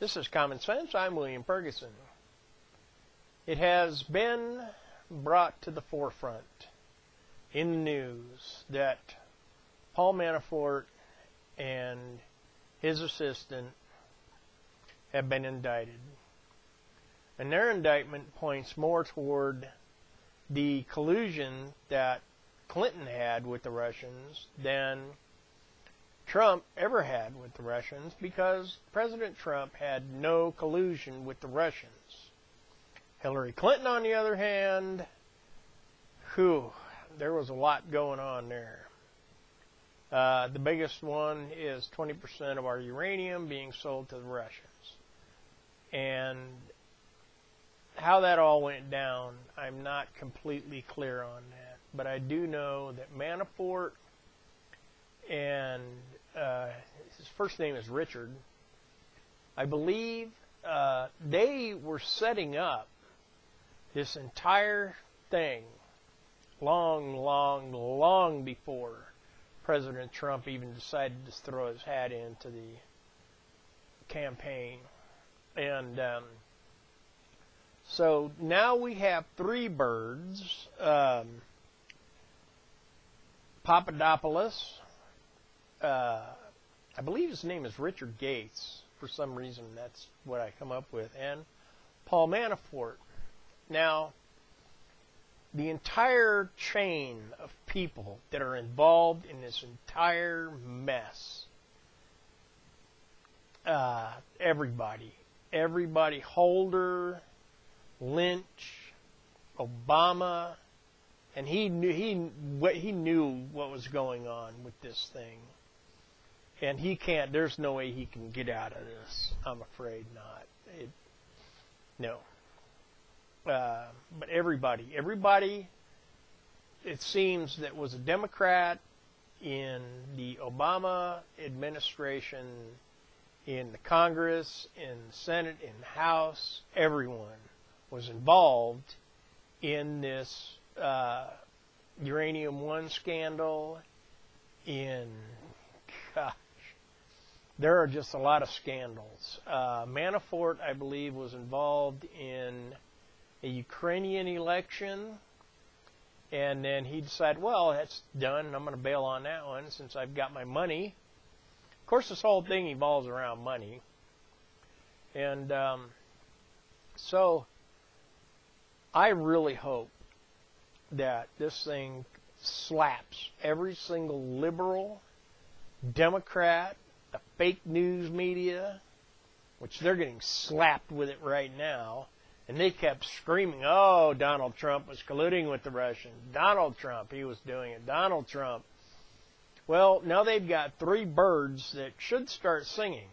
This is Common Sense. I'm William Ferguson. It has been brought to the forefront in the news that Paul Manafort and his assistant have been indicted. And their indictment points more toward the collusion that Clinton had with the Russians than Trump ever had with the Russians, because President Trump had no collusion with the Russians. Hillary Clinton, on the other hand, there was a lot going on there. The biggest one is 20% of our uranium being sold to the Russians. And how that all went down, I'm not completely clear on that. But I do know that Manafort and his first name is Richard, I believe they were setting up this entire thing long before President Trump even decided to throw his hat into the campaign. And so now we have three birds. Papadopoulos, I believe his name is Richard Gates. For some reason, that's what I come up with. And Paul Manafort. Now, the entire chain of people that are involved in this entire mess, everybody, Holder, Lynch, Obama, and he knew what was going on with this thing. And there's no way he can get out of this. I'm afraid not. No. But everybody, it seems, that was a Democrat in the Obama administration, in the Congress, in the Senate, in the House, everyone was involved in this Uranium One scandal. There are just a lot of scandals. Manafort, I believe, was involved in a Ukrainian election, and then he decided, well, that's done, I'm going to bail on that one since I've got my money. Of course, this whole thing evolves around money. And so I really hope that this thing slaps every single liberal, Democrat, the fake news media, which they're getting slapped with it right now. And they kept screaming, oh, Donald Trump was colluding with the Russians. Donald Trump, he was doing it. Donald Trump. Well, now they've got three birds that should start singing.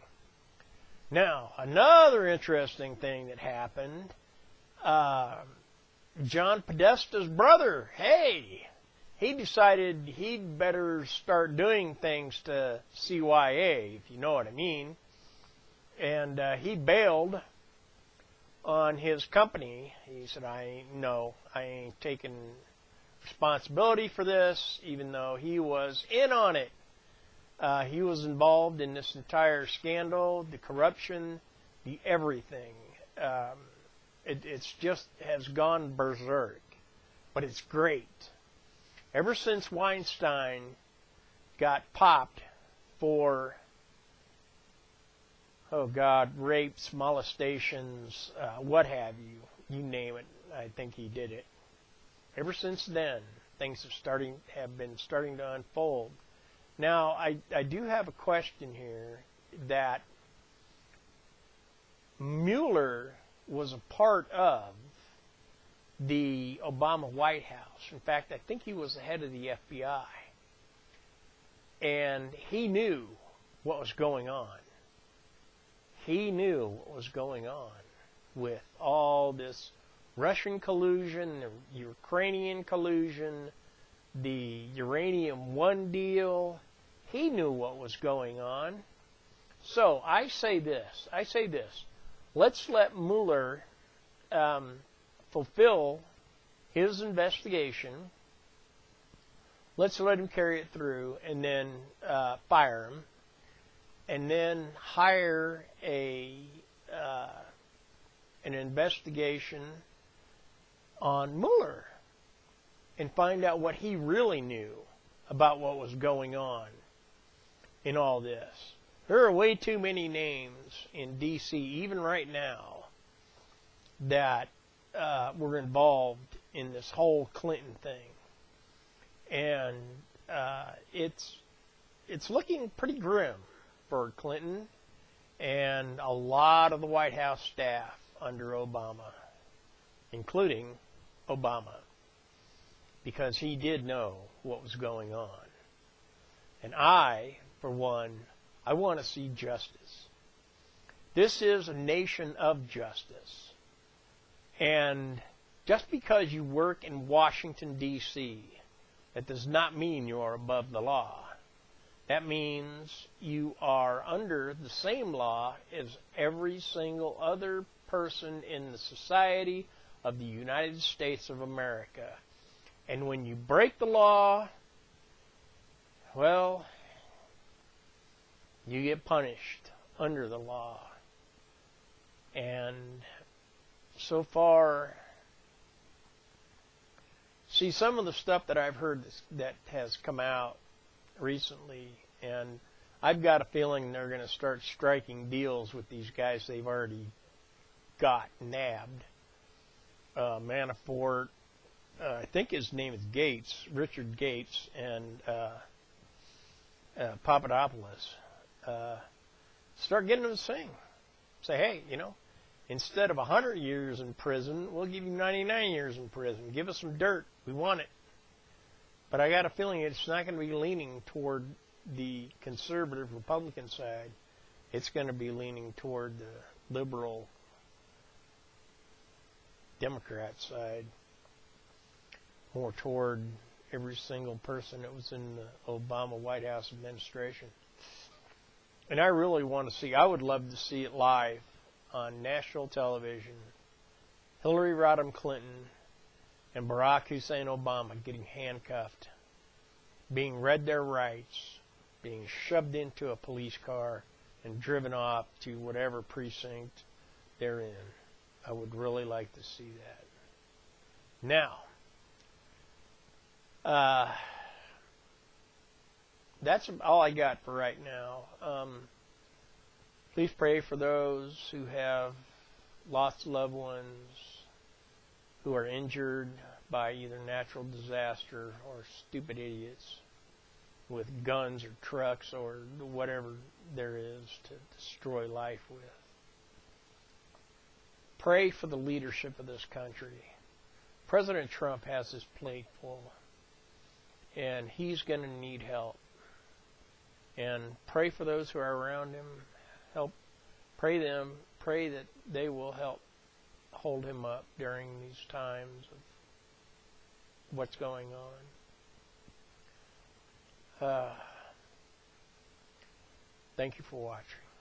Now, another interesting thing that happened, John Podesta's brother, hey, he decided he'd better start doing things to CYA, if you know what I mean. And he bailed on his company. He said, I ain't taking responsibility for this, even though he was in on it. He was involved in this entire scandal, the corruption, the everything. It's just has gone berserk. But it's great. Ever since Weinstein got popped for rapes, molestations, what have you, you name it, I think he did it. Ever since then, things have been starting to unfold. Now, I do have a question here that Mueller was a part of the Obama White House. In fact, I think he was the head of the FBI. And he knew what was going on. He knew what was going on with all this Russian collusion, the Ukrainian collusion, the Uranium One deal. He knew what was going on. So I say this. Let's let Mueller fulfill his investigation. Let's let him carry it through and then fire him. And then hire a an investigation on Mueller and find out what he really knew about what was going on in all this. There are way too many names in D.C., even right now, that were involved in this whole Clinton thing. And it's looking pretty grim for Clinton and a lot of the White House staff under Obama, including Obama, because he did know what was going on. And I, for one, I want to see justice. This is a nation of justice. And just because you work in Washington, D.C., that does not mean you are above the law. That means you are under the same law as every single other person in the society of the United States of America. And when you break the law, well, you get punished under the law. And so far, see, some of the stuff that I've heard that has come out recently, and I've got a feeling they're going to start striking deals with these guys they've already got nabbed. Manafort, I think his name is Gates, Richard Gates, and Papadopoulos. Start getting them to sing. Say, hey, instead of 100 years in prison, we'll give you 99 years in prison. Give us some dirt. We want it. But I got a feeling it's not going to be leaning toward the conservative Republican side. It's going to be leaning toward the liberal Democrat side, more toward every single person that was in the Obama White House administration. And I really want to see, I would love to see it live on national television, Hillary Rodham Clinton and Barack Hussein Obama getting handcuffed, being read their rights, being shoved into a police car and driven off to whatever precinct they're in. I would really like to see that. Now, that's all I got for right now. Please pray for those who have lost loved ones, who are injured by either natural disaster or stupid idiots with guns or trucks or whatever there is to destroy life with. Pray for the leadership of this country. President Trump has his plate full, and he's going to need help. And pray for those who are around him. Pray that they will help hold him up during these times of what's going on. Thank you for watching.